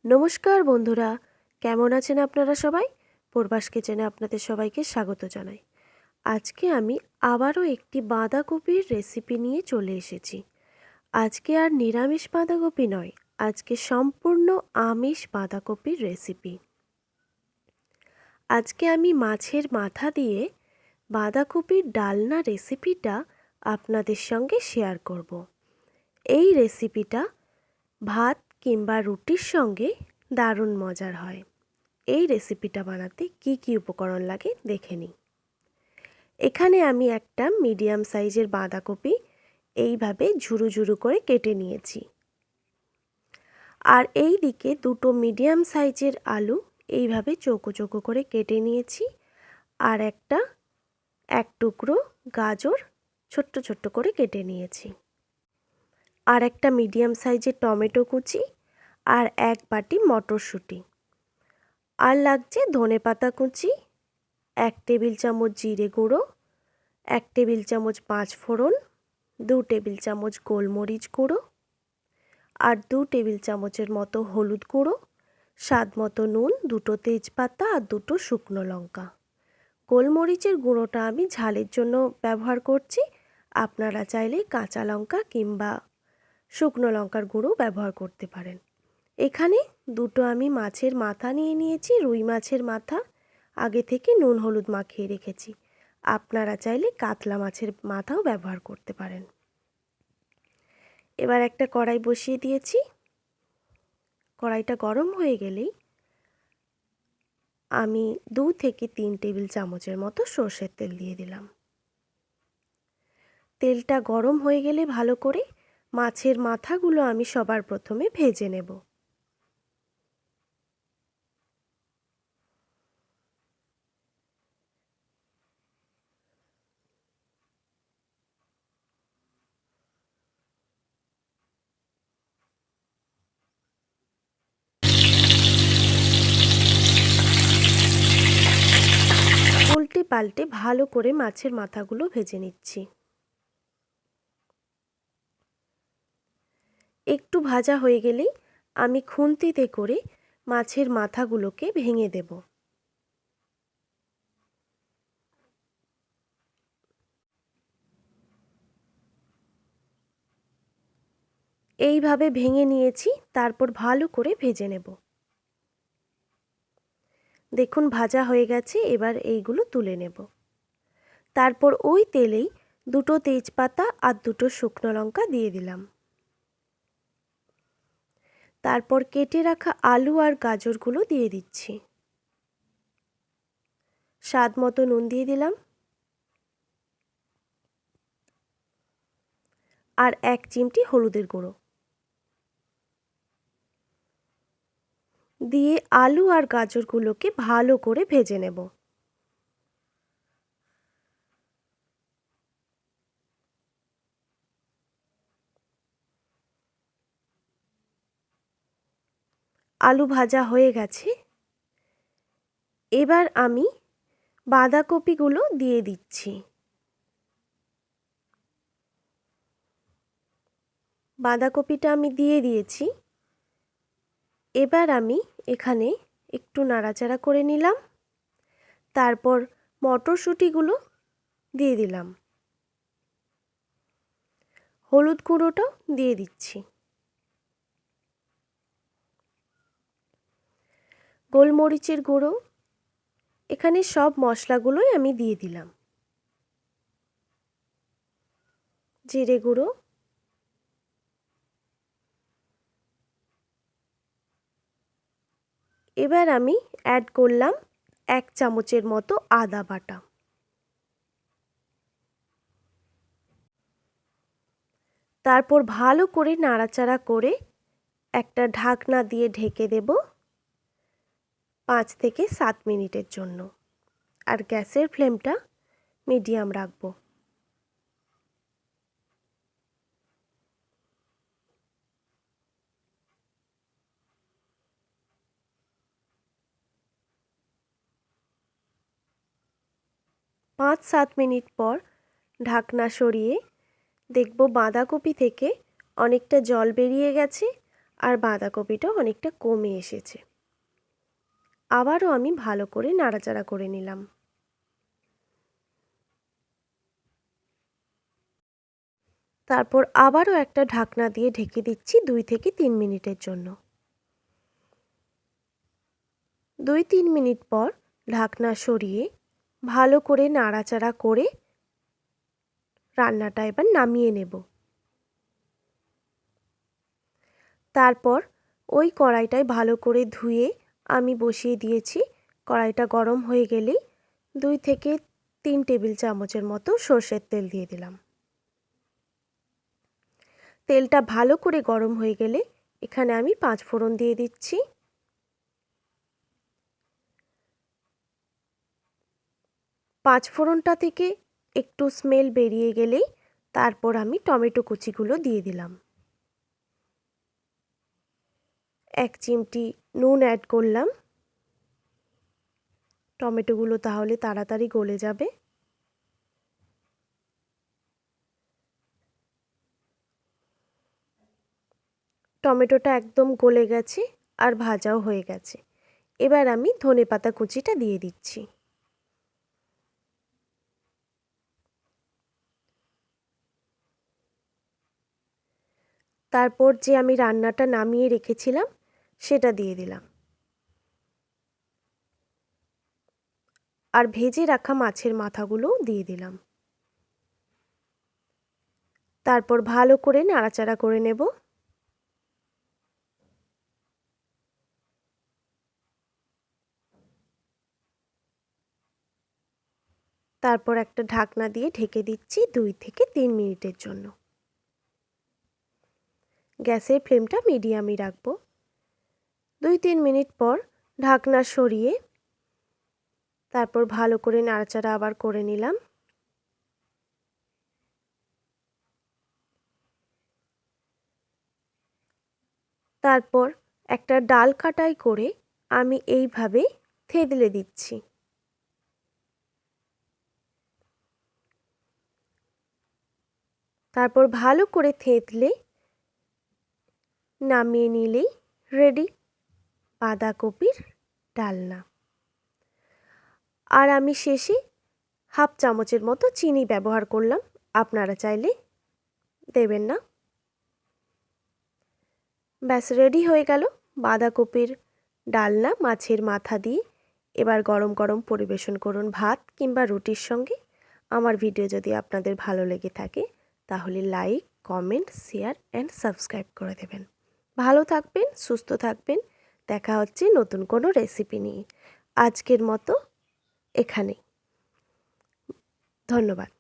নমস্কার বন্ধুরা, কেমন আছেন আপনারা সবাই? প্রবাস কিচেনে আপনাদের সবাইকে স্বাগত জানাই। আজকে আমি আবারও একটি বাঁধাকপির রেসিপি নিয়ে চলে এসেছি। আজকে আর নিরামিষ বাঁধাকপি নয়, আজকে সম্পূর্ণ আমিষ বাঁধাকপির রেসিপি। আজকে আমি মাছের মাথা দিয়ে বাঁধাকপির ডালনা রেসিপিটা আপনাদের সঙ্গে শেয়ার করব। এই রেসিপিটা ভাত কিংবা রুটির সঙ্গে দারুণ মজার হয়। এই রেসিপিটা বানাতে কি কি উপকরণ লাগে দেখে নিই। এখানে আমি একটা মিডিয়াম সাইজের বাঁধাকপি এইভাবে ঝুরু ঝুরু করে কেটে নিয়েছি। আর এই দিকে দুটো মিডিয়াম সাইজের আলু এইভাবে চৌকো চৌকো করে কেটে নিয়েছি। আর এক টুকরো গাজর ছোট্ট ছোট্ট করে কেটে নিয়েছি। আর একটা মিডিয়াম সাইজের টমেটো কুচি আর এক বাটি মটরশুঁটি। আর লাগছে ধনেপাতা কুচি, 1 টেবিল চামচ জিরে গুঁড়ো, 1 টেবিল চামচ পাঁচফোড়ন, 2 টেবিল চামচ গোলমরিচ গুঁড়ো আর 2 টেবিল চামচের মতো হলুদ গুঁড়ো, স্বাদ মতো নুন, 2টো তেজপাতা আর 2টো শুকনো লঙ্কা। গোলমরিচের গুঁড়োটা আমি ঝালের জন্য ব্যবহার করছি, আপনারা চাইলে কাঁচা লঙ্কা কিংবা শুকনো লঙ্কার গুঁড়ো ব্যবহার করতে পারেন। এখানে দুটো আমি মাছের মাথা নিয়ে নিয়েছি, রুই মাছের মাথা আগে থেকে নুন হলুদ মাখিয়ে রেখেছি। আপনারা চাইলে কাতলা মাছের মাথাও ব্যবহার করতে পারেন। এবার একটা কড়াই বসিয়ে দিয়েছি। কড়াইটা গরম হয়ে গেলেই আমি 2 থেকে 3 টেবিল চামচের মতো সর্ষের তেল দিয়ে দিলাম। তেলটা গরম হয়ে গেলে ভালো করে মাছের মাথাগুলো আমি সবার প্রথমে ভেজে নেব। উল্টে পাল্টে ভালো করে মাছের মাথাগুলো ভেজে নিচ্ছি। একটু ভাজা হয়ে গেলেই আমি খুন্তিতে করে মাছের মাথাগুলোকে ভেঙে দেব। এইভাবে ভেঙে নিয়েছি, তারপর ভালো করে ভেজে নেব। দেখুন ভাজা হয়ে গেছে, এবার এইগুলো তুলে নেব। তারপর ওই তেলেই 2টো তেজপাতা আর 2টো শুকনো লঙ্কা দিয়ে দিলাম। তারপর কেটে রাখা আলু আর গাজরগুলো দিয়ে দিচ্ছি। স্বাদ মতো নুন দিয়ে দিলাম। আর 1 চিমটি হলুদের গুঁড়ো দিয়ে আলু আর গাজরগুলোকে ভালো করে ভেজে নেব। আলু ভাজা হয়ে গেছে, এবার আমি বাঁধাকপিগুলো দিয়ে দিচ্ছি। বাঁধাকপিটা আমি দিয়ে দিয়েছি। এবার আমি এখানে একটু নাড়াচাড়া করে নিলাম। তারপর মটরশুঁটিগুলো দিয়ে দিলাম। হলুদ গুঁড়োটাও দিয়ে দিচ্ছি। গোলমরিচের গুঁড়ো, এখানে সব মশলাগুলোই আমি দিয়ে দিলাম। জিরে গুঁড়ো, এবার আমি অ্যাড করলাম 1 চামচের মতো আদা বাটা। তারপর ভালো করে নাড়াচাড়া করে একটা ঢাকনা দিয়ে ঢেকে দেব 5 থেকে 7 মিনিটের জন্য। আর গ্যাসের ফ্লেমটা মিডিয়াম রাখবো। পাঁচ 7 মিনিট পর ঢাকনা সরিয়ে দেখব বাঁধাকপি থেকে অনেকটা জল বেরিয়ে গেছে আর বাঁধাকপিটাও অনেকটা কমে এসেছে। আবারও আমি ভালো করে নাড়াচাড়া করে নিলাম। তারপর আবারও একটা ঢাকনা দিয়ে ঢেকে দিচ্ছি 2 থেকে 3 মিনিটের জন্য। 2-3 মিনিট পর ঢাকনা সরিয়ে ভালো করে নাড়াচাড়া করে রান্নাটা এবার নামিয়ে নেব। তারপর ওই কড়াইটায় ভালো করে ধুয়ে আমি বসিয়ে দিয়েছি। কড়াইটা গরম হয়ে গেলেই 2 থেকে 3 টেবিল চামচের মতো সর্ষের তেল দিয়ে দিলাম। তেলটা ভালো করে গরম হয়ে গেলে এখানে আমি 5 ফোড়ন দিয়ে দিচ্ছি। 5 ফোড়নটা থেকে একটু স্মেল বেরিয়ে গেলেই তারপর আমি টমেটো কুচিগুলো দিয়ে দিলাম। 1 চিমটি নুন অ্যাড করলাম। টমেটোগুলো তাহলে তাড়াতাড়ি গলে যাবে। টমেটোটা একদম গলে গেছে আর ভাজাও হয়ে গেছে। এবার আমি ধনেপাতা কুচিটা দিয়ে দিচ্ছি। তারপর যে আমি রান্নাটা নামিয়ে রেখেছিলাম সেটা দিয়ে দিলাম। আর ভেজে রাখা মাছের মাথাগুলোও দিয়ে দিলাম। তারপর ভালো করে নাড়াচাড়া করে নেব। তারপর একটা ঢাকনা দিয়ে ঢেকে দিচ্ছি 2 থেকে 3 মিনিটের জন্য। গ্যাসের ফ্লেমটা মিডিয়ামই রাখব। 2-3 মিনিট পর ঢাকনা সরিয়ে তারপর ভালো করে নাড়াচাড়া আবার করে নিলাম। তারপর একটা ডাল কাটাই করে আমি এইভাবে থেতলে দিচ্ছি। তারপর ভালো করে থেতলে নামিয়ে নিলেই রেডি বাঁধাকপির ডালনা। আর আমি শেষে হাফ চামচের মতো চিনি ব্যবহার করলাম, আপনারা চাইলে দেবেন না। ব্যাস রেডি হয়ে গেল বাঁধাকপির ডালনা মাছের মাথা দিয়ে। এবার গরম গরম পরিবেশন করুন ভাত কিংবা রুটির সঙ্গে। আমার ভিডিও যদি আপনাদের ভালো লেগে থাকে তাহলে like, comment, share and subscribe করে দেবেন। ভালো থাকবেন, সুস্থ থাকবেন। দেখা হচ্ছে নতুন কোনো রেসিপি নিয়ে। আজকের মতো এখানেই। ধন্যবাদ।